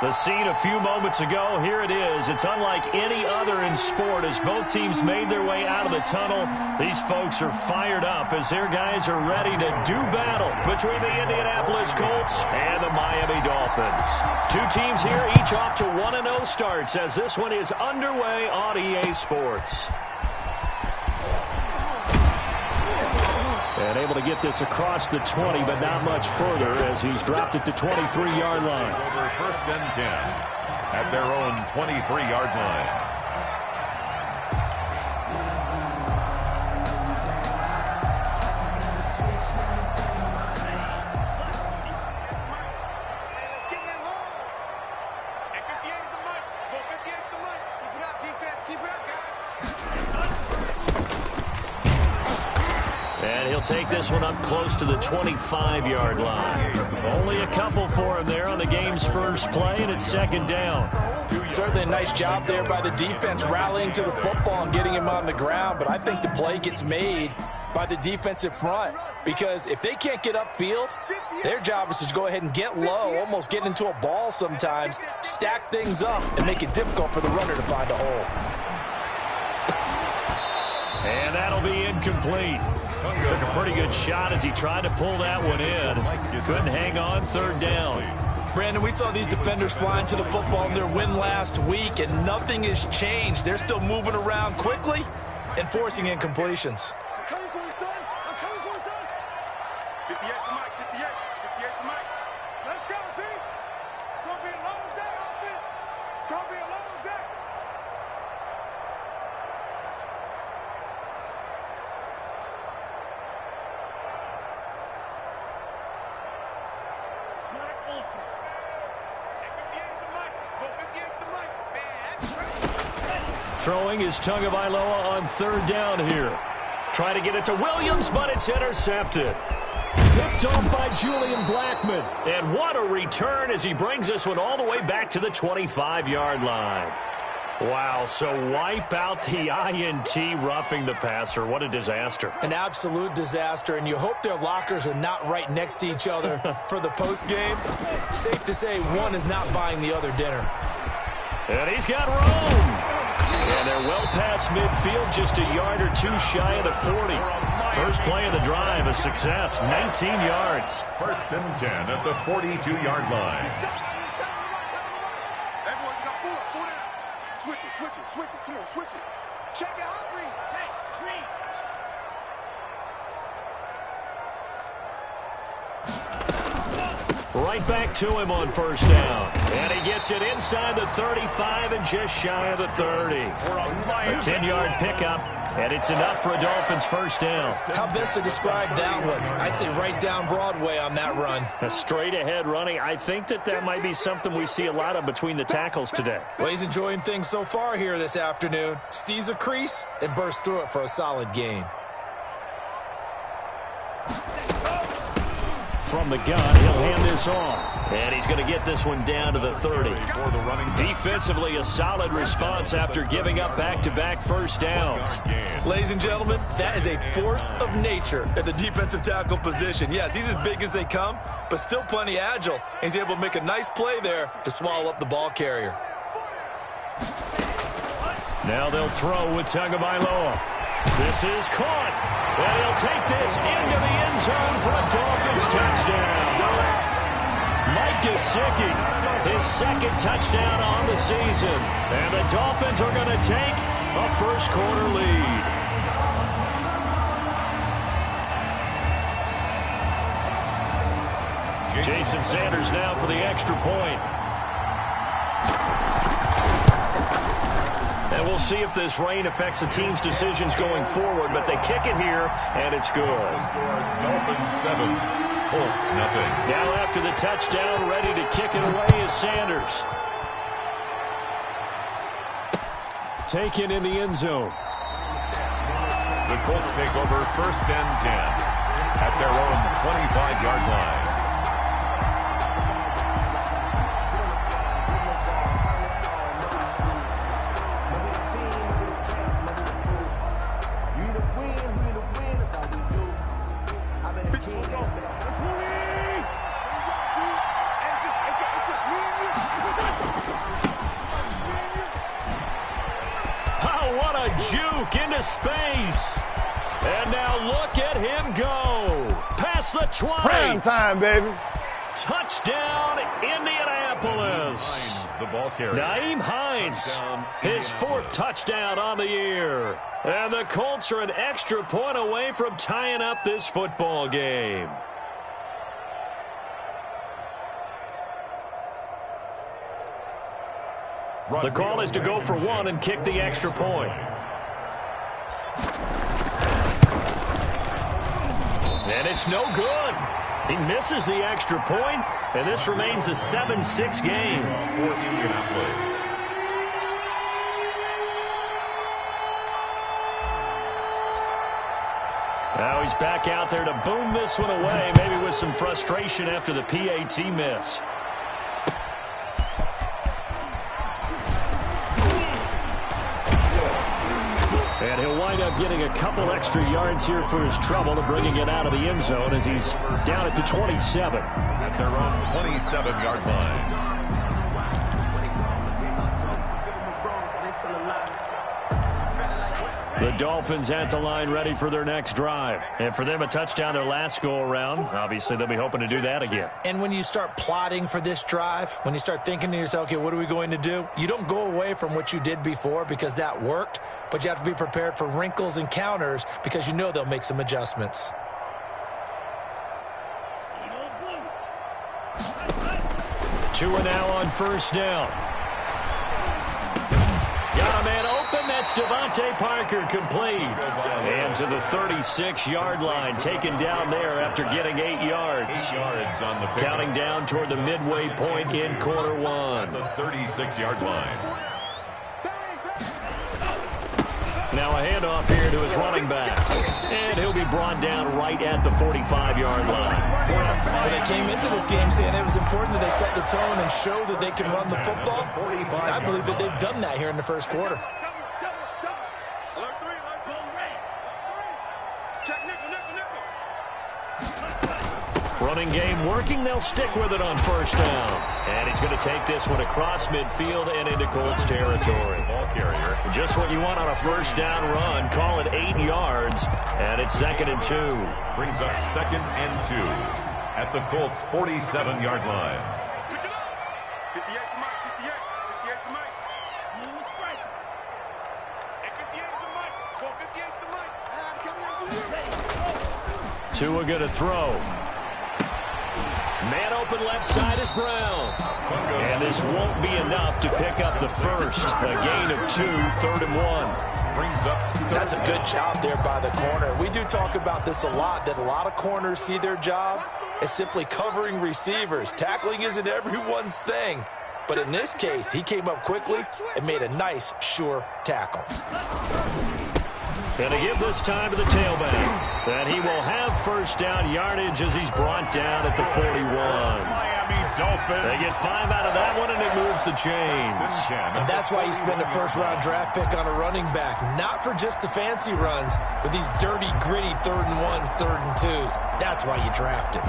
The scene a few moments ago, here it is. It's unlike any other in sport as both teams made their way out of the tunnel. These folks are fired up as their guys are ready to do battle between the Indianapolis Colts and the Miami Dolphins. Two teams here, each off to 1-0 starts as this one is underway on EA Sports. And able to get this across the 20, but not much further as he's dropped it to 23-yard line. Over 1st and 10 at their own 23-yard line. Take this one up close to the 25-yard line. Only a couple for him there on the game's first play, and it's 2nd down. Certainly a nice job there by the defense rallying to the football and getting him on the ground, but I think the play gets made by the defensive front because if they can't get upfield, their job is to go ahead and get low, almost get into a ball sometimes, stack things up, and make it difficult for the runner to find a hole. And that'll be incomplete. Took a pretty good shot as he tried to pull that one in. Couldn't hang on, 3rd down. Brandon, we saw these defenders flying to the football in their win last week, and nothing has changed. They're still moving around quickly and forcing incompletions. I'm coming for you, son. I'm coming for you, son. 58 to Mike, 58. 58 to Mike. Let's go, D. It's going to be a long day, offense. It's going to be a long day. Throwing is Tagovailoa on 3rd down here. Trying to get it to Williams, but it's intercepted. Picked off by Julian Blackmon. And what a return as he brings this one all the way back to the 25-yard line. Wow, so wipe out the INT roughing the passer. What a disaster. An absolute disaster, and you hope their lockers are not right next to each other for the postgame. Safe to say one is not buying the other dinner. And he's got room. And they're well past midfield, just a yard or two shy of the 40. First play of the drive, a success, 19 yards. 1st and 10 at the 42-yard line. Everyone, you got pull it. Switch it. Come on, switch it. Check it out, Green. Hey, Green. Right back to him on 1st down. And he gets it inside the 35 and just shy of the 30. A 10-yard pickup, and it's enough for a Dolphins 1st down. How best to describe that one? I'd say right down Broadway on that run. A straight-ahead running. I think that might be something we see a lot of between the tackles today. Well, he's enjoying things so far here this afternoon. Sees a crease and bursts through it for a solid gain. From the gun, he'll hand this off. And he's going to get this one down to the 30. Defensively, a solid response after giving up back-to-back 1st downs. Ladies and gentlemen, that is a force of nature at the defensive tackle position. Yes, he's as big as they come, but still plenty agile. He's able to make a nice play there to swallow up the ball carrier. Now they'll throw with Tagovailoa. This is caught. And he'll take this into the end zone for a Dolphins touchdown. Mike Gesicki, his 2nd touchdown on the season. And the Dolphins are going to take a first-quarter lead. Jason Sanders now for the extra point. And we'll see if this rain affects the team's decisions going forward, but they kick it here, and it's good. Dolphins 7, Colts nothing. Now after the touchdown, ready to kick it away is Sanders. Taken in the end zone. The Colts take over 1st and 10 at their own 25-yard line. Oh, what a juke into space. And now look at him go. Past the 20. Prime time, baby. Touchdown, Indianapolis. The ball carrier. Nyheim Hines, his 4th touchdown on the year. And the Colts are an extra point away from tying up this football game. The call is to go for 1 and kick the extra point. And it's no good. He misses the extra point, and this remains a 7-6 game. For Indianapolis. Now he's back out there to boom this one away, maybe with some frustration after the PAT miss. And he'll wind up getting a couple extra yards here for his trouble to bringing it out of the end zone as he's down at the 27. At their own 27-yard line. The Dolphins at the line ready for their next drive. And for them, a touchdown their last go-around. Obviously, they'll be hoping to do that again. And when you start plotting for this drive, when you start thinking to yourself, okay, what are we going to do? You don't go away from what you did before because that worked, but you have to be prepared for wrinkles and counters because you know they'll make some adjustments. Tua now on first down. Got a man open. That's Devontae Parker complete. And to the 36-yard line, taken down there after getting 8 yards. 8 yards on the pickup. Counting down toward the midway point in quarter 1. The 36-yard line. Now a handoff here to his running back. And he'll be brought down right at the 45-yard line. Well, they came into this game saying it was important that they set the tone and show that they can run the football. And I believe that they've done that here in the first quarter. Running game working. They'll stick with it on first down. And he's going to take this one across midfield and into Colts territory. Ball carrier. Just what you want on a first down run. Call it 8 yards. And it's 2nd and 2. Brings up 2nd and 2 at the Colts' 47-yard line. 58 to Mike, 58. 58 to Mike. And 58 to Mike. Go 58 to Mike. I'm coming after you. Tua going to throw. Man open left side is Brown. And this won't be enough to pick up the first. A gain of 2, 3rd and 1. Brings up. That's a good job there by the corner. We do talk about this a lot, that a lot of corners see their job as simply covering receivers. Tackling isn't everyone's thing. But in this case, he came up quickly and made a nice, sure tackle. Going to give this time to the tailback. And he will have first down yardage as he's brought down at the 41. Miami Dolphins. They get 5 out of that one, and it moves the chains. And that's why you spend a first-round draft pick on a running back. Not for just the fancy runs, but these dirty, gritty 3rd and 1s, 3rd and 2s. That's why you draft him.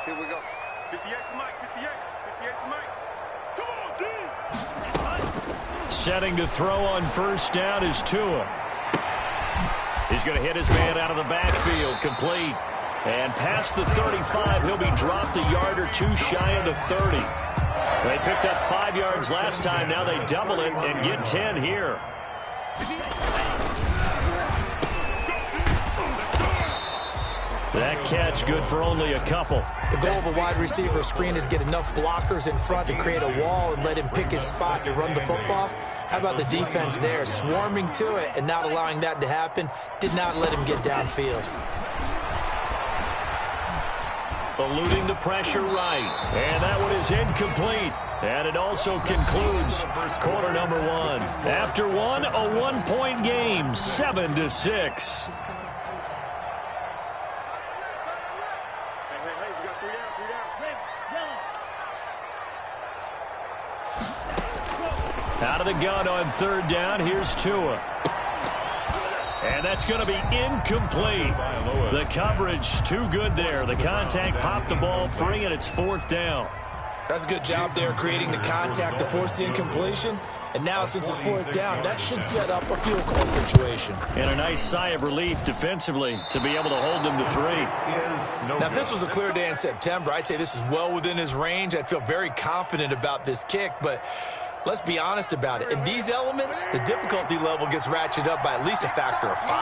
Here we go. 58 to Mike, 58. 58 to Mike. Come on, D. Setting to throw on first down is Tua. He's going to hit his man out of the backfield, complete. And past the 35, he'll be dropped a yard or 2 shy of the 30. They picked up 5 yards last time. Now they double it and get 10 here. That catch good for only a couple. The goal of a wide receiver screen is get enough blockers in front to create a wall and let him pick his spot to run the football. How about the defense there, swarming to it and not allowing that to happen? Did not let him get downfield. Eluding the pressure right. And that one is incomplete. And it also concludes quarter number 1. After one, a 1-point game, 7-6. Out of the gun on 3rd down, here's Tua. And that's going to be incomplete. The coverage too good there. The contact popped the ball free, and it's 4th down. That's a good job there creating the contact to force the incompletion. And now since it's 4th down, that should set up a field goal situation. And a nice sigh of relief defensively to be able to hold them to 3. Now, if this was a clear day in September, I'd say this is well within his range. I'd feel very confident about this kick, but let's be honest about it. In these elements, the difficulty level gets ratcheted up by at least a factor of 5.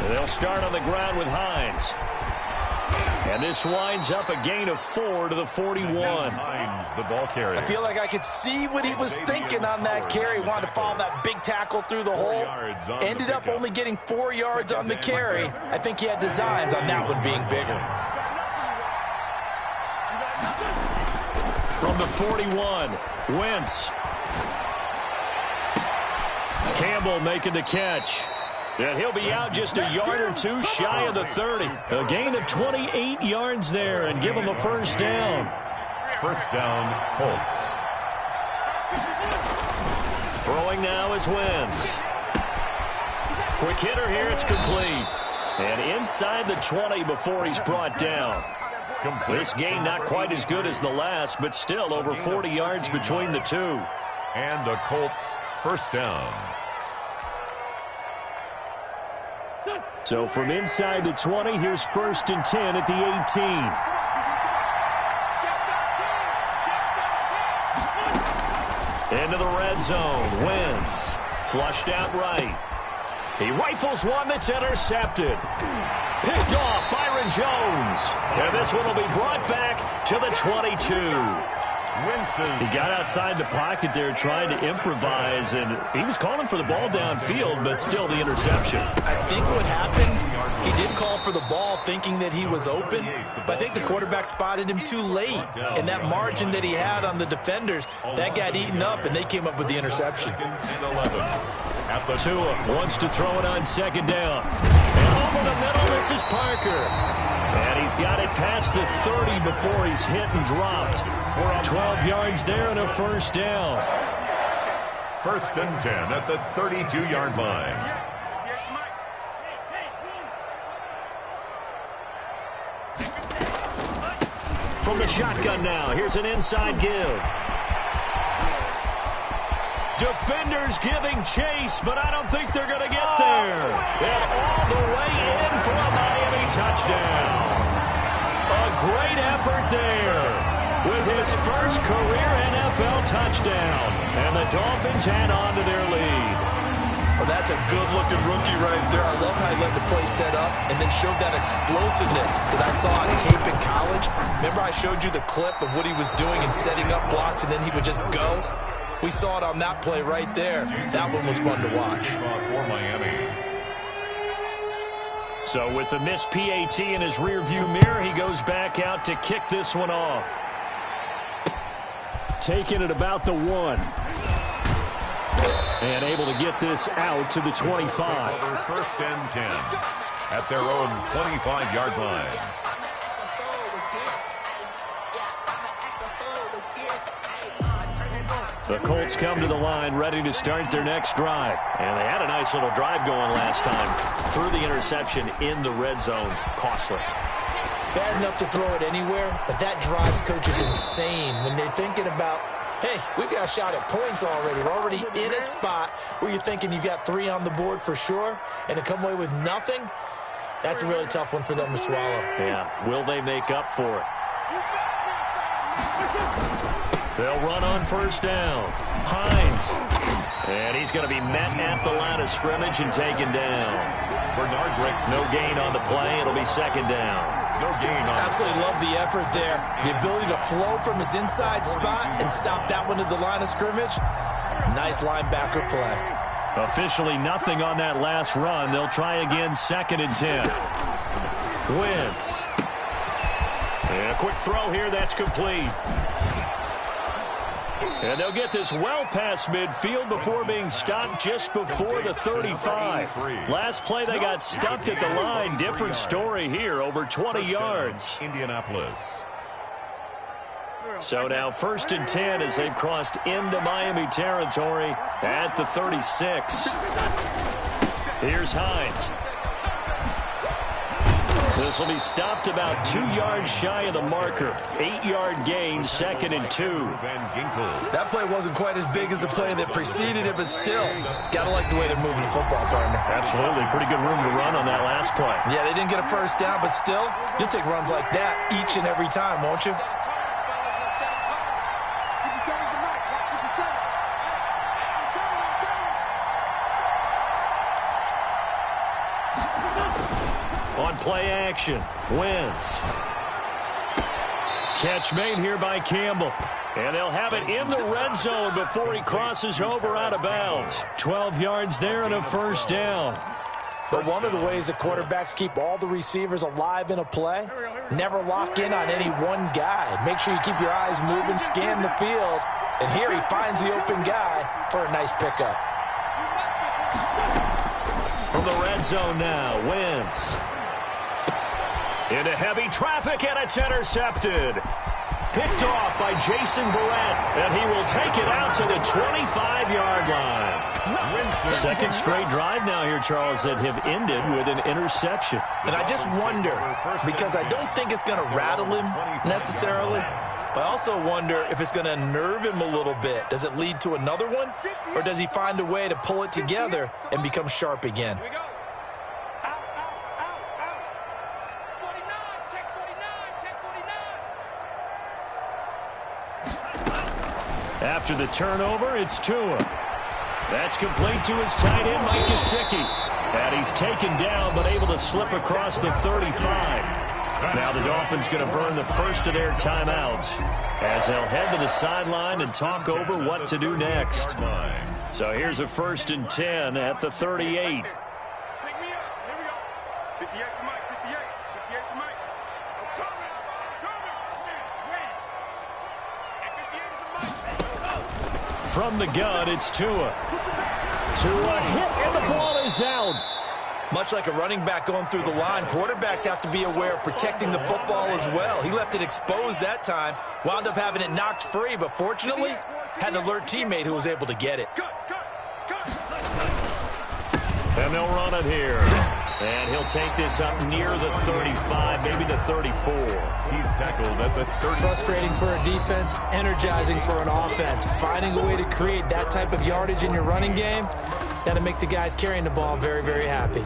They'll start on the ground with Hines. And this winds up a gain of 4 to the 41. Hines, the ball carrier. I feel like I could see what he was thinking on that carry. Wanted to follow that big tackle through the hole. Ended up only getting 4 yards on the carry. I think he had designs on that one being bigger. From the 41, Wentz. Campbell making the catch. And he'll be out just a yard or 2 shy of the 30. A gain of 28 yards there and give him a 1st down. 1st down, Colts. Throwing now is Wentz. Quick hitter here, it's complete. And inside the 20 before he's brought down. This gain not quite as good as the last, but still over 40 yards between the two. And a Colts 1st down. So from inside the 20, here's 1st and 10 at the 18. Into the red zone. Wentz flushed out right. He rifles one that's intercepted. Picked off Byron Jones. And this one will be brought back to the 22. He got outside the pocket there trying to improvise, and he was calling for the ball downfield, but still the interception. I think what happened, he did call for the ball thinking that he was open, but I think the quarterback spotted him too late. And that margin that he had on the defenders, that got eaten up, and they came up with the interception. Tua wants to throw it on 2nd down. And over the middle, this is Parker. And he's got it past the 30 before he's hit and dropped. 12 yards there and a 1st down. 1st and 10 at the 32-yard line. From the shotgun now, here's an inside give. Defenders giving chase, but I don't think they're going to get there. And all the way in for a Miami touchdown. A great effort there with his first career NFL touchdown. And the Dolphins hang on to their lead. Well, that's a good-looking rookie right there. I love how he let the play set up and then showed that explosiveness that I saw on tape in college. Remember I showed you the clip of what he was doing and setting up blocks, and then he would just go? We saw it on that play right there. That one was fun to watch. For Miami. So with the missed PAT in his rearview mirror, he goes back out to kick this one off. Taking it about the 1. And able to get this out to the 25. 1st and 10 at their own 25-yard line. The Colts come to the line ready to start their next drive. And they had a nice little drive going last time. Threw the interception in the red zone. Costly. Bad enough to throw it anywhere, but that drives coaches insane when they're thinking about, hey, we've got a shot at points already. We're already in a spot where you're thinking you've got 3 on the board for sure, and to come away with nothing, that's a really tough one for them to swallow. Yeah, will they make up for it? They'll run on 1st down. Hines. And he's going to be met at the line of scrimmage and taken down. Bernard Rick. No gain on the play. It'll be 2nd down. No gain on Absolutely love the effort there. The ability to flow from his inside spot and stop that one at the line of scrimmage. Nice linebacker play. Officially nothing on that last run. They'll try again 2nd and 10. Wentz. And a quick throw here. That's complete. And they'll get this well past midfield before being stopped just before the 35. Last play they got stuffed at the line. Different story here, over 20 yards. Indianapolis. So now 1st and 10 as they've crossed into Miami territory at the 36. Here's Hines. This will be stopped about 2 yards shy of the marker. 8-yard gain, 2nd and 2. That play wasn't quite as big as the play that preceded it, but still, got to like the way they're moving the football, partner. Absolutely. Pretty good room to run on that last play. Yeah, they didn't get a first down, but still, you'll take runs like that each and every time, won't you? On play action, Wentz. Catch made here by Campbell. And they'll have it in the red zone before he crosses over out of bounds. 12 yards there and a first down. But one of the ways the quarterbacks keep all the receivers alive in a play, never lock in on any one guy. Make sure you keep your eyes moving, scan the field. And here he finds the open guy for a nice pickup. From the red zone now, Wentz. Into heavy traffic, and it's intercepted. Picked off by Jason Verrett, and he will take it out to the 25-yard line. Second straight drive now here, Charles, that have ended with an interception. And I just wonder, because I don't think it's going to rattle him necessarily, but I also wonder if it's going to unnerve him a little bit. Does it lead to another one, or does he find a way to pull it together and become sharp again? After the turnover, it's Tua. That's complete to his tight end, Mike Gesicki. And he's taken down, but able to slip across the 35. Now the Dolphins going to burn the first of their timeouts as they'll head to the sideline and talk over what to do next. So here's a 1st and 10 at the 38. Pick me up. Here we go. 58 for Mike. 58. 58 for Mike. I'm coming. From the gun, it's Tua. Tua hit, and the ball is out. Much like a running back going through the line, quarterbacks have to be aware of protecting the football as well. He left it exposed that time, wound up having it knocked free, but fortunately, had an alert teammate who was able to get it. And they'll run it here. And he'll take this up near the 35, maybe the 34. He's tackled at the 30. Frustrating for a defense, energizing for an offense. Finding a way to create that type of yardage in your running game, that'll make the guys carrying the ball very, very happy.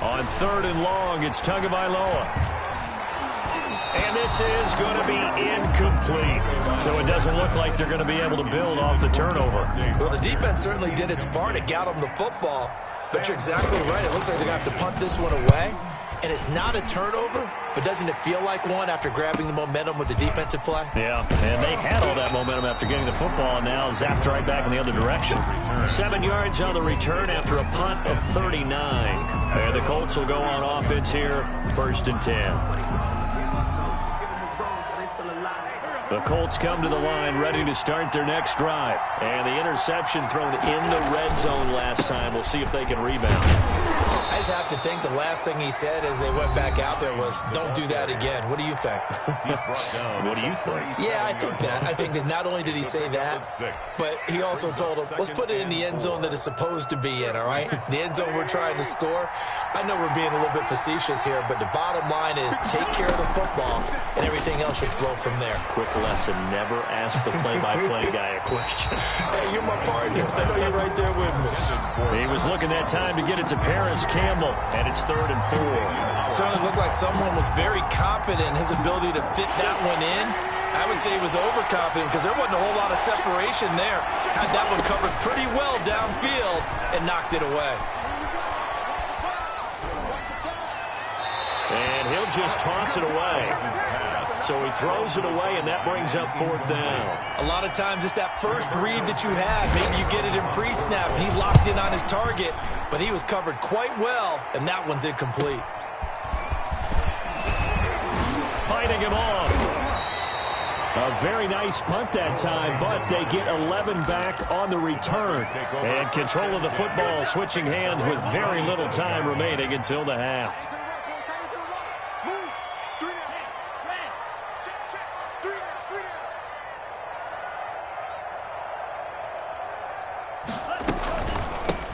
On 3rd and long, it's Tagovailoa. And this is going to be incomplete. So it doesn't look like they're going to be able to build off the turnover. Well, the defense certainly did its part. It got them the football. But you're exactly right. It looks like they're going to have to punt this one away. And it's not a turnover, but doesn't it feel like one after grabbing the momentum with the defensive play? Yeah, and they had all that momentum after getting the football, and now zapped right back in the other direction. 7 yards on the return after a punt of 39. And the Colts will go on offense here, 1st and 10. The Colts come to the line ready to start their next drive. And the interception thrown in the red zone last time. We'll see if they can rebound. I just have to think the last thing he said as they went back out there was, don't do that again. What do you think? What do you think? Yeah, I think that. I think that not only did he say that, but he also told him, let's put it in the end zone that it's supposed to be in, all right? The end zone we're trying to score. I know we're being a little bit facetious here, but the bottom line is take care of the football, and everything else should flow from there. Quick lesson, never ask the play-by-play guy a question. Hey, you're my partner. I know you're right there with me. He was looking that time to get it to Paris Campbell, and it's 3rd and 4. Certainly looked like someone was very confident in his ability to fit that one in. I would say he was overconfident because there wasn't a whole lot of separation there. Had that one covered pretty well downfield and knocked it away. And he'll just toss it away. So he throws it away, and that brings up 4th down. A lot of times it's that first read that you have. Maybe you get it in pre-snap, and he locked in on his target, but he was covered quite well, and that one's incomplete. fighting him off. A very nice punt that time, but they get 11 back on the return. And control of the football switching hands with very little time remaining until the half.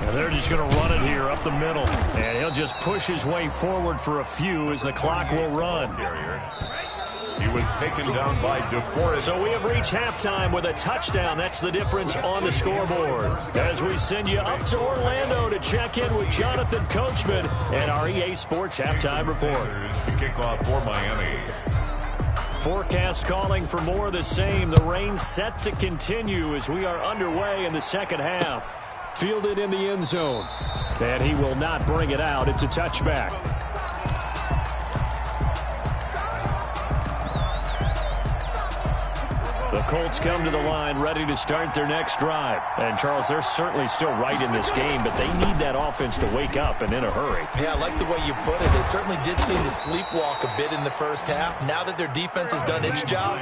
And they're just going to run it here up the middle. And he'll just push his way forward for a few as the clock will run. He was taken down by DeForest. So we have reached halftime with a touchdown. That's the difference on the scoreboard. As we send you up to Orlando to check in with Jonathan Coachman and our EA Sports Halftime Report. To kick off for Miami. Forecast calling for more of the same. The rain set to continue as we are underway in the second half. Fielded in the end zone. And he will not bring it out. It's a touchback. The Colts come to the line ready to start their next drive. And, Charles, they're certainly still right in this game, but they need that offense to wake up and in a hurry. Yeah, I like the way you put it. They certainly did seem to sleepwalk a bit in the first half. Now that their defense has done its job,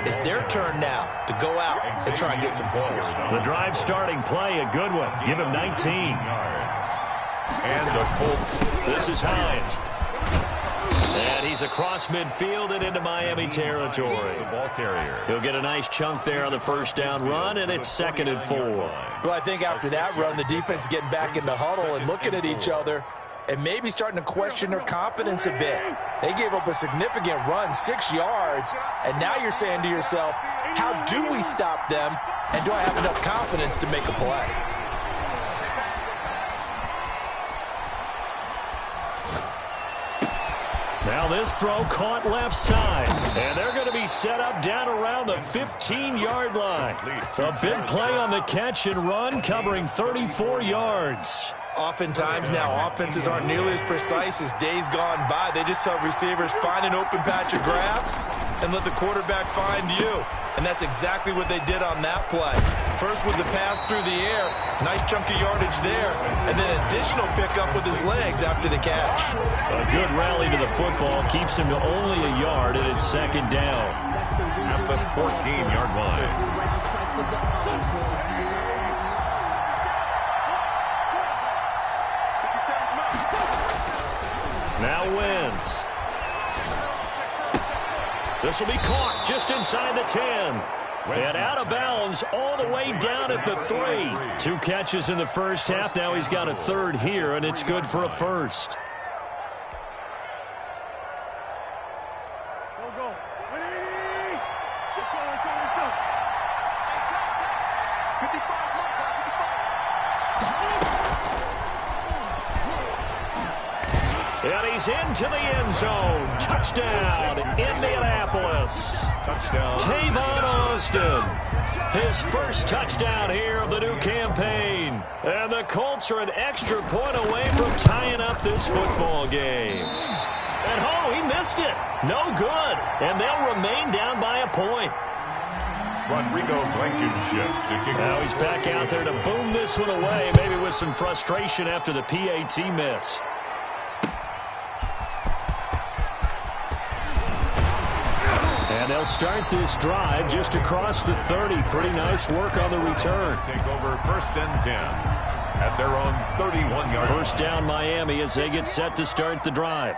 it's their turn now to go out and try and get some points. The drive starting play, a good one. Give him 19. And the Colts. This is Hines. And he's across midfield and into Miami territory. The ball carrier. He'll get a nice chunk there on the first down run, and it's 2nd and 4. Well, I think after that run, the defense is getting back in the huddle and looking at each other and maybe starting to question their confidence a bit. They gave up a significant run, 6 yards, and now you're saying to yourself, how do we stop them, and do I have enough confidence to make a play? Now this throw caught left side. And they're going to be set up down around the 15-yard line. A big play on the catch and run covering 34 yards. Oftentimes now offenses aren't nearly as precise as days gone by. They just help receivers find an open patch of grass and let the quarterback find you. And that's exactly what they did on that play. First with the pass through the air, nice chunk of yardage there, and then additional pickup with his legs after the catch. A good rally to the football keeps him to only a yard, and it's 2nd down. At the 14-yard line. Now wins. This will be caught just inside the 10. And out of bounds all the way down at the 3. 2 catches in the first half. Now he's got a 3rd here, and it's good for a 1st. And he's into the end zone. Touchdown, Indianapolis. Touchdown. Tavon Austin. His first touchdown here of the new campaign. And the Colts are an extra point away from tying up this football game. And oh, he missed it. No good. And they'll remain down by a point. Rodrigo Blankenship to kick. Now he's back out there to boom this one away, maybe with some frustration after the PAT miss. And they'll start this drive just across the 30. Pretty nice work on the return. Take over 1st and 10 at their own 31-yard. First down Miami as they get set to start the drive.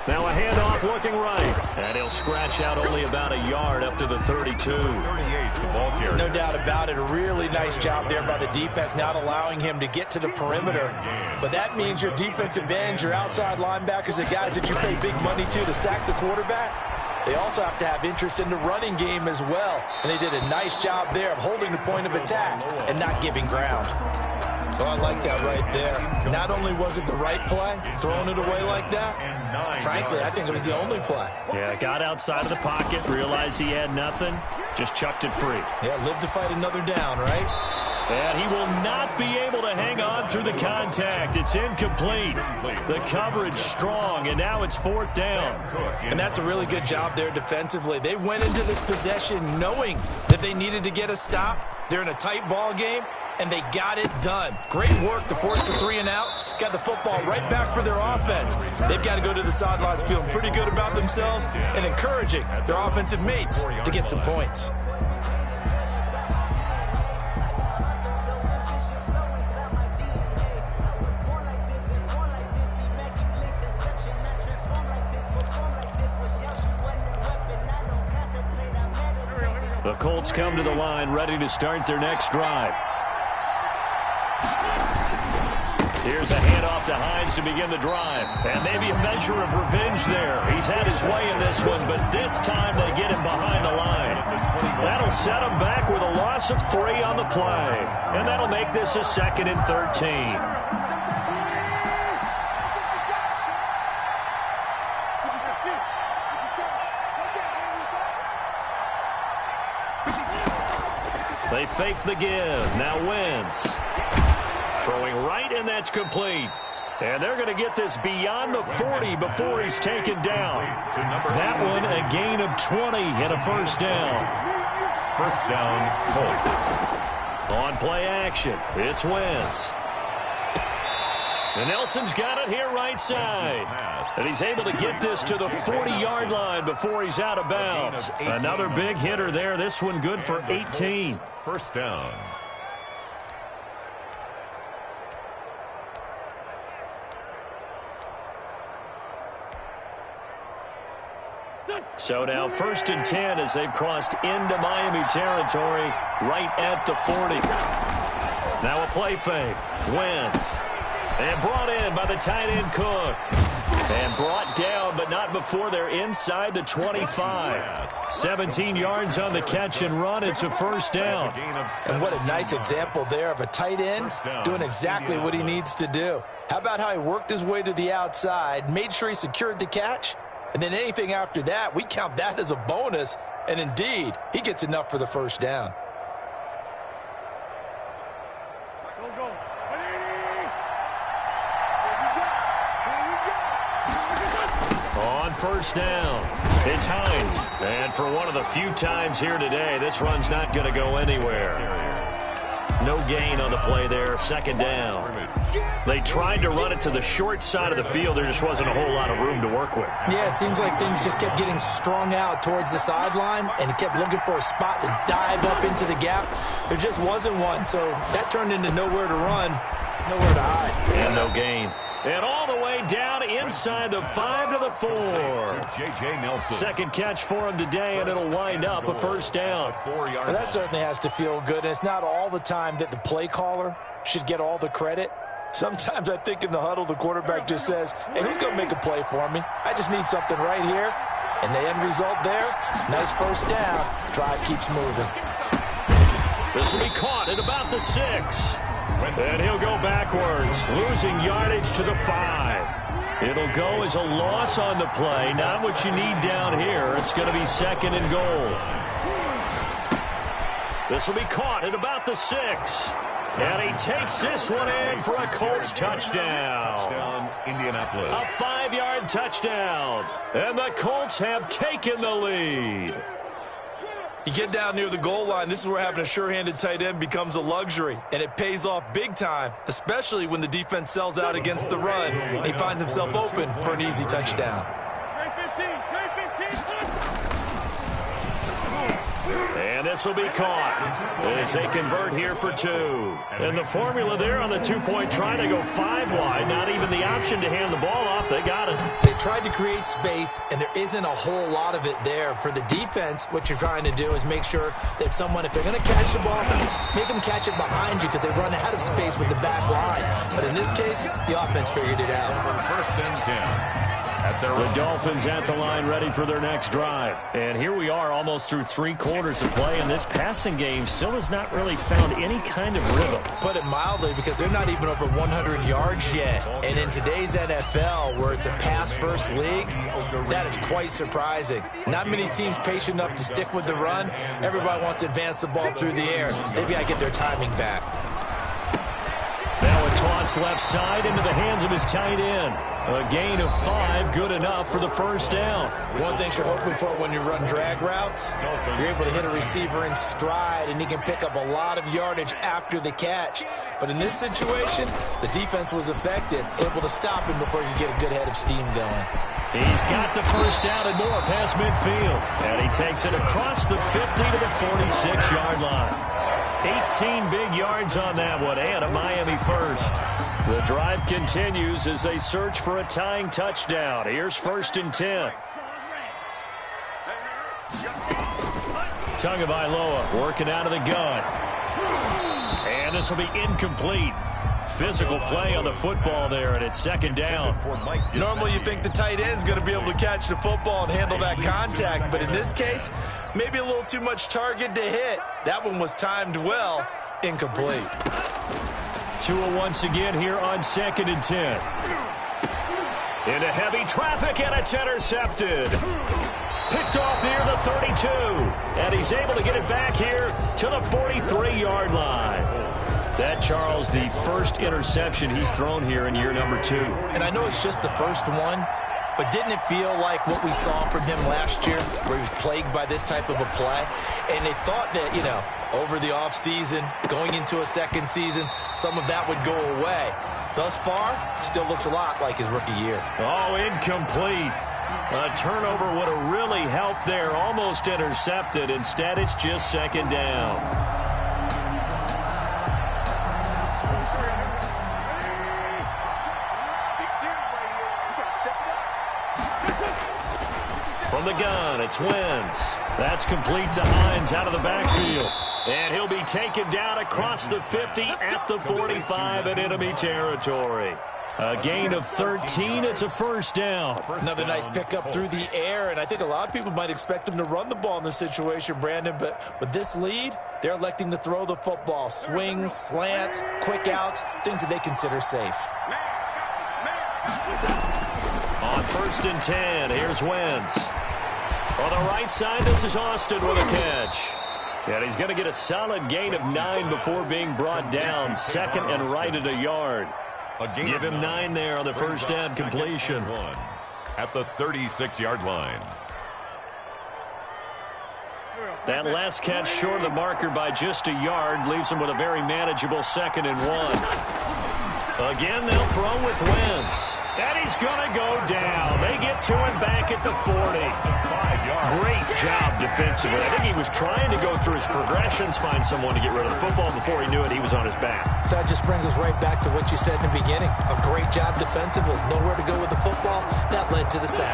Now a handoff looking right. And he'll scratch out only about a yard up to the 32. 38, the ball carrier. No doubt about it. A really nice job there by the defense, not allowing him to get to the perimeter. But that means your defensive ends, your outside linebackers, the guys that you pay big money to sack the quarterback, they also have to have interest in the running game as well. And they did a nice job there of holding the point of attack and not giving ground. Oh, I like that right there. Not only was it the right play, throwing it away like that, frankly, I think it was the only play. Yeah, got outside of the pocket, realized he had nothing, just chucked it free. Yeah, live to fight another down, right? And he will not be able to hang on through the contact. It's incomplete. The coverage strong, and now it's 4th down. And that's a really good job there defensively. They went into this possession knowing that they needed to get a stop, They're in a tight ball game, and they got it done. Great work to force the 3 and out. Got the football right back for their offense. They've got to go to the sidelines feeling pretty good about themselves and encouraging their offensive mates to get some points. The Colts come to the line ready to start their next drive. Here's a handoff to Hines to begin the drive. And maybe a measure of revenge there. He's had his way in this one, but this time they get him behind the line. That'll set him back with a loss of 3 on the play. And that'll make this a 2nd and 13. They fake the give. Now Wentz. Throwing right, and that's complete. And they're going to get this beyond the 40 before he's taken down. That one, a gain of 20 and a first down. First down, Colts. On play action, it's Wentz. And Nelson's got it here right side. And he's able to get this to the 40-yard line before he's out of bounds. Another big hitter there. This one good for 18. First down. So now 1st and 10 as they've crossed into Miami territory right at the 40. Now a play fake. Wentz. And brought in by the tight end Cook. And brought down, but not before they're inside the 25. 17 yards on the catch and run. It's a first down. And what a nice example there of a tight end doing exactly what he needs to do. How about how he worked his way to the outside, made sure he secured the catch, and then anything after that, we count that as a bonus. And indeed, he gets enough for the first down. On first down, it's Hines. And for one of the few times here today, this run's not going to go anywhere. No gain on the play there, 2nd down. They tried to run it to the short side of the field. There just wasn't a whole lot of room to work with. Yeah, it seems like things just kept getting strung out towards the sideline, and he kept looking for a spot to dive up into the gap. There just wasn't one, so that turned into nowhere to run, nowhere to hide. And no gain. And all the way down inside the 5 to the 4. J.J. Nelson. 2nd catch for him today, and it'll wind up a first down. Well, that certainly has to feel good. And it's not all the time that the play caller should get all the credit. Sometimes I think in the huddle, the quarterback just says, hey, who's going to make a play for me? I just need something right here. And the end result there, nice first down. Drive keeps moving. This will be caught at about the 6. And he'll go backwards, losing yardage to the 5. It'll go as a loss on the play. Not what you need down here. It's going to be 2nd and goal. This will be caught at about the 6. And he takes this one in for a Colts touchdown. Touchdown, Indianapolis. A 5-yard touchdown. And the Colts have taken the lead. You get down near the goal line, this is where having a sure-handed tight end becomes a luxury, and it pays off big time, especially when the defense sells out against the run, and he finds himself open for an easy touchdown. And this will be caught as they convert here for 2. And the formula there on the 2-point try to go 5 wide. Not even the option to hand the ball off. They got it. They tried to create space, and there isn't a whole lot of it there. For the defense, what you're trying to do is make sure that if they're going to catch the ball, make them catch it behind you because they run out of space with the back line. But in this case, the offense figured it out. First and 10. The Dolphins at the line ready for their next drive. And here we are almost through 3 quarters of play, and this passing game still has not really found any kind of rhythm. Put it mildly, because they're not even over 100 yards yet. And in today's NFL, where it's a pass-first league, that is quite surprising. Not many teams patient enough to stick with the run. Everybody wants to advance the ball through the air. They've got to get their timing back. Now a toss left side into the hands of his tight end. A gain of 5, good enough for the first down. One thing you're hoping for when you run drag routes, you're able to hit a receiver in stride, and he can pick up a lot of yardage after the catch. But in this situation, the defense was effective, able to stop him before he could get a good head of steam going. He's got the first down and more past midfield. And he takes it across the 50 to the 46-yard line. 18 big yards on that one, and a Miami first. The drive continues as they search for a tying touchdown. Here's 1st and 10. Tagovailoa working out of the gun. And this will be incomplete. Physical play on the football there, and it's 2nd down. Normally you think the tight end's going to be able to catch the football and handle that contact, but in this case, maybe a little too much target to hit. That one was timed well, incomplete. Tua once again here on 2nd and 10. Into heavy traffic, and it's intercepted. Picked off near the 32. And he's able to get it back here to the 43-yard line. That, Charles, the first interception he's thrown here in year number 2. And I know it's just the first one, but didn't it feel like what we saw from him last year, where he was plagued by this type of a play? And they thought that, over the offseason, going into a second season, some of that would go away. Thus far, still looks a lot like his rookie year. Oh, incomplete. A turnover would have really helped there. Almost intercepted. Instead, it's just 2nd down. From the gun, it's Wentz. That's complete to Hines out of the backfield. And he'll be taken down across the 50 at the 45 in enemy territory. A gain of 13. It's a 1st down. Another nice pickup through the air, and I think a lot of people might expect him to run the ball in this situation, Brandon, but with this lead, they're electing to throw the football. Swings, slants, quick outs, things that they consider safe. On 1st and 10, here's Wentz. On the right side, this is Austin with a catch. And he's going to get a solid gain of 9 before being brought down. 2nd and right at a yard. Give him 9 there on the first down completion. At the 36-yard line. That last catch short of the marker by just a yard leaves him with a very manageable 2nd and 1. Again, they'll throw with Wentz. And he's going to go down. They get to him back at the 40. Great job defensively. I think he was trying to go through his progressions, find someone to get rid of the football. Before he knew it, he was on his back. So that just brings us right back to what you said in the beginning. A great job defensively. Nowhere to go with the football. That led to the sack.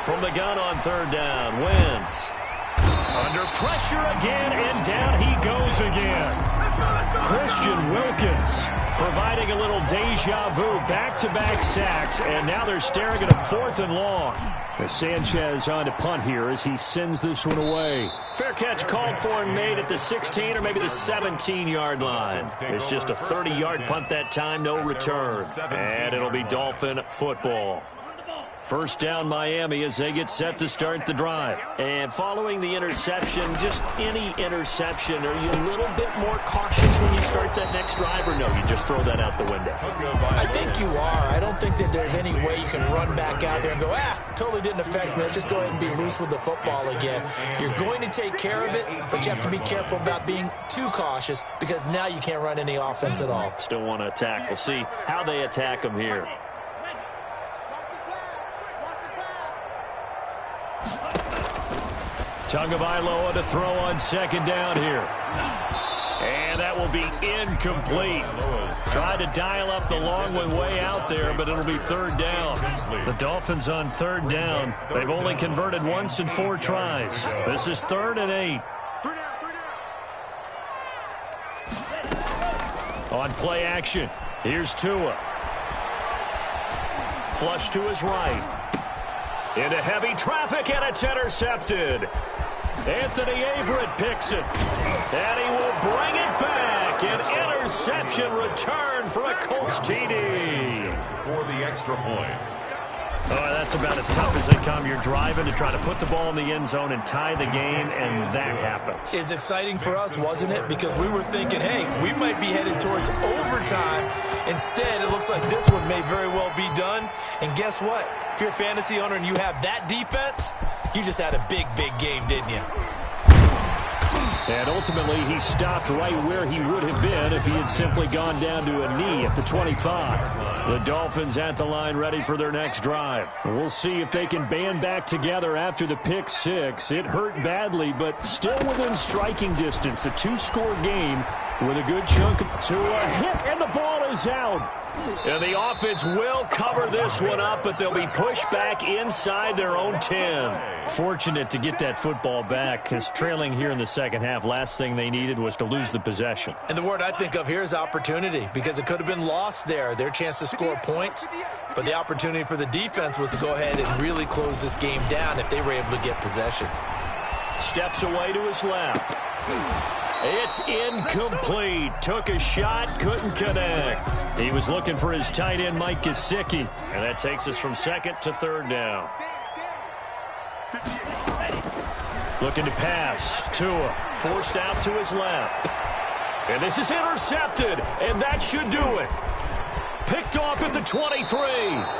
From the gun on 3rd down, Wentz. Under pressure again, and down he goes again. Christian Wilkins providing a little deja vu, back-to-back sacks, and now they're staring at a 4th and long. As Sanchez on to punt here as he sends this one away. Fair catch called for and made at the 16 or maybe the 17-yard line. It's just a 30-yard punt that time, no return. And it'll be Dolphin football. First down Miami as they get set to start the drive. And following the interception, just any interception, are you a little bit more cautious when you start that next drive, or no, you just throw that out the window? I think you are. I don't think that there's any way you can run back out there and go, totally didn't affect me. Let's just go ahead and be loose with the football again. You're going to take care of it, but you have to be careful about being too cautious because now you can't run any offense at all. Still want to attack. We'll see how they attack them here. Tagovailoa to throw on 2nd down here. And that will be incomplete. Tried to dial up the long one way out there, but it'll be 3rd down. The Dolphins on 3rd down. They've only converted once in 4 tries. This is 3rd and 8. On play action, here's Tua. Flush to his right. Into heavy traffic, and it's intercepted. Anthony Averett picks it. And he will bring it back. An interception return for a Colts TD. For the extra point. Oh, that's about as tough as they come. You're driving to try to put the ball in the end zone and tie the game, and that happens. It's exciting for us, wasn't it? Because we were thinking, hey, we might be headed towards overtime. Instead, it looks like this one may very well be done. And guess what? If you're a fantasy owner and you have that defense, you just had a big, big game, didn't you? And ultimately, he stopped right where he would have been if he had simply gone down to a knee at the 25. The Dolphins at the line ready for their next drive. We'll see if they can band back together after the pick six. It hurt badly, but still within striking distance. A two-score game with a good chunk to a hit, and the ball is out. And the offense will cover this one up, but they'll be pushed back inside their own 10. Fortunate to get that football back, because trailing here in the second half, last thing they needed was to lose the possession. And the word I think of here is opportunity, because it could have been lost there, their chance to score points. But the opportunity for the defense was to go ahead and really close this game down if they were able to get possession. Steps away to his left. It's incomplete. Took a shot, couldn't connect. He was looking for his tight end, Mike Gesicki. And that takes us from second to third down. Looking to pass. Tua forced out to his left. And this is intercepted, and that should do it. Picked off at the 23.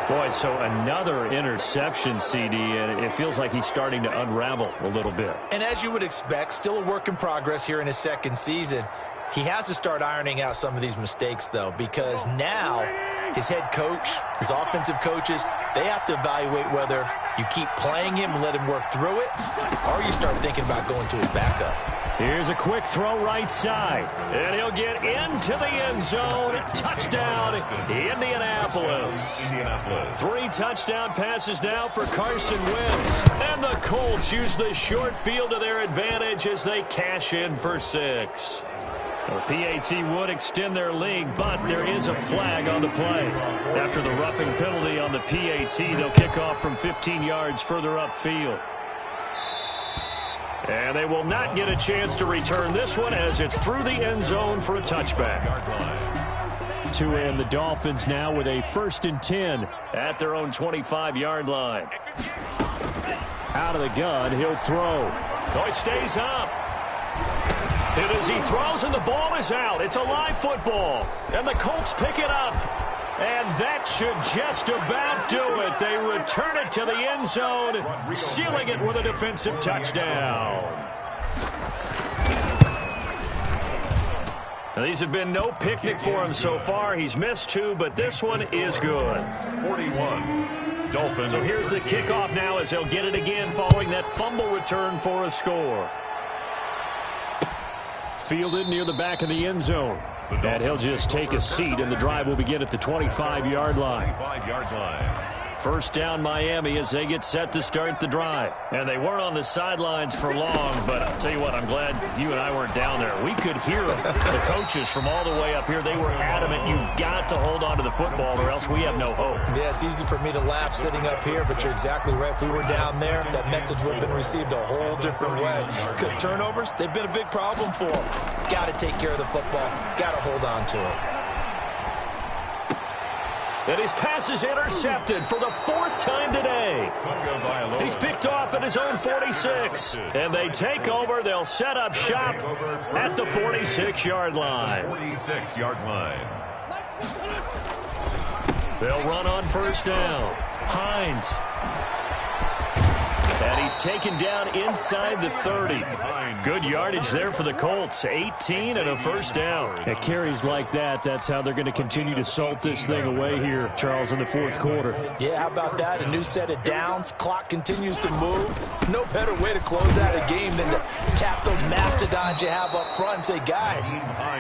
Boy, so another interception, CD, and it feels like he's starting to unravel a little bit. And as you would expect, still a work in progress here in his second season. He has to start ironing out some of these mistakes, though, because now his head coach, his offensive coaches, they have to evaluate whether you keep playing him and let him work through it, or you start thinking about going to his backup. Here's a quick throw right side, and he'll get into the end zone. Touchdown, Indianapolis. 3 touchdown passes now for Carson Wentz. And the Colts use the short field to their advantage as they cash in for 6. The PAT would extend their lead, but there is a flag on the play. After the roughing penalty on the PAT, they'll kick off from 15 yards further upfield. And they will not get a chance to return this one as it's through the end zone for a touchback. To end the Dolphins now with a 1st and 10 at their own 25-yard line. Out of the gun, he'll throw. Oh, he stays up. And as he throws and the ball is out, it's a live football. And the Colts pick it up. And that should just about do it. They return it to the end zone, sealing it with a defensive touchdown. Now, these have been no picnic for him so far. He's missed 2, but this one is good. 41. Dolphins. So here's the kickoff now as they'll get it again following that fumble return for a score. Fielded near the back of the end zone. And he'll just take a seat, and the drive will begin at the 25-yard line. 25-yard line. First down Miami as they get set to start the drive. And they weren't on the sidelines for long, but I'll tell you what, I'm glad you and I weren't down there. We could hear them. The coaches from all the way up here, they were adamant, you've got to hold on to the football or else we have no hope. Yeah, it's easy for me to laugh sitting up here, but you're exactly right. If we were down there, that message would have been received a whole different way. Because turnovers, they've been a big problem for them. Got to take care of the football. Got to hold on to it. And his pass is intercepted for the 4th time today. He's picked off at his own 46. And they take over. They'll set up shop at the 46-yard line. 46-yard line. They'll run on first down. Hines. And he's taken down inside the 30. Good yardage there for the Colts. 18 and a first down. At carries like that, that's how they're going to continue to salt this thing away here, Charles, in the 4th quarter. Yeah, how about that? A new set of downs. Clock continues to move. No better way to close out a game than to tap those mastodons you have up front and say, guys,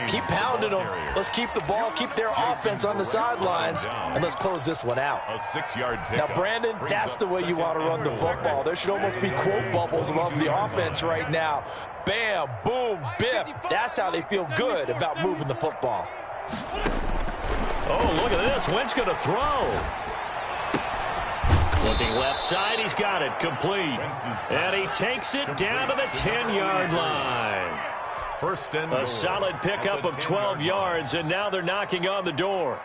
keep pounding them. Let's keep the ball, keep their offense on the sidelines, and let's close this one out. A 6-yard pickup. Now, Brandon, that's the way you want to run the football. There should almost be quote bubbles above the offense right now. Bam, boom, biff. That's how they feel good about moving the football. Oh, look at this. Wentz going to throw. Looking left side. He's got it. Complete. And he takes it down to the 10-yard line. First and a solid pickup of 12 yards, and now they're knocking on the door.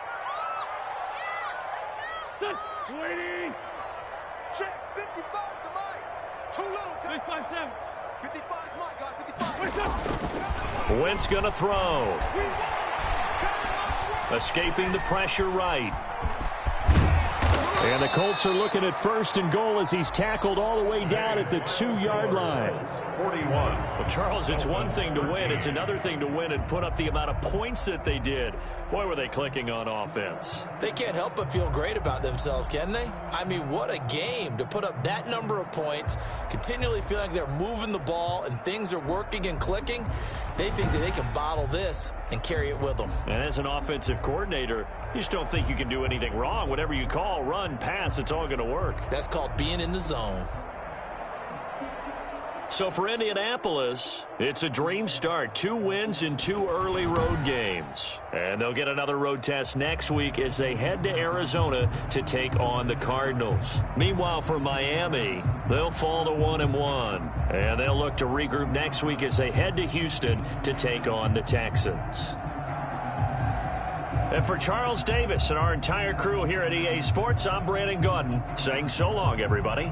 Too little. 55, Mike, guys. 55. Wentz going to throw. Escaping the pressure right. And the Colts are looking at 1st and goal as he's tackled all the way down at the 2-yard line. 41. Well, Charles, it's one thing to win. It's another thing to win and put up the amount of points that they did. Boy, were they clicking on offense. They can't help but feel great about themselves, can they? I mean, what a game to put up that number of points, continually feeling like they're moving the ball and things are working and clicking. They think that they can bottle this and carry it with them. And as an offensive coordinator, you just don't think you can do anything wrong. Whatever you call, run, pass, it's all going to work. That's called being in the zone. So for Indianapolis, it's a dream start. 2 wins in 2 early road games. And they'll get another road test next week as they head to Arizona to take on the Cardinals. Meanwhile, for Miami, they'll fall to 1-1. And they'll look to regroup next week as they head to Houston to take on the Texans. And for Charles Davis and our entire crew here at EA Sports, I'm Brandon Gaudin saying so long, everybody.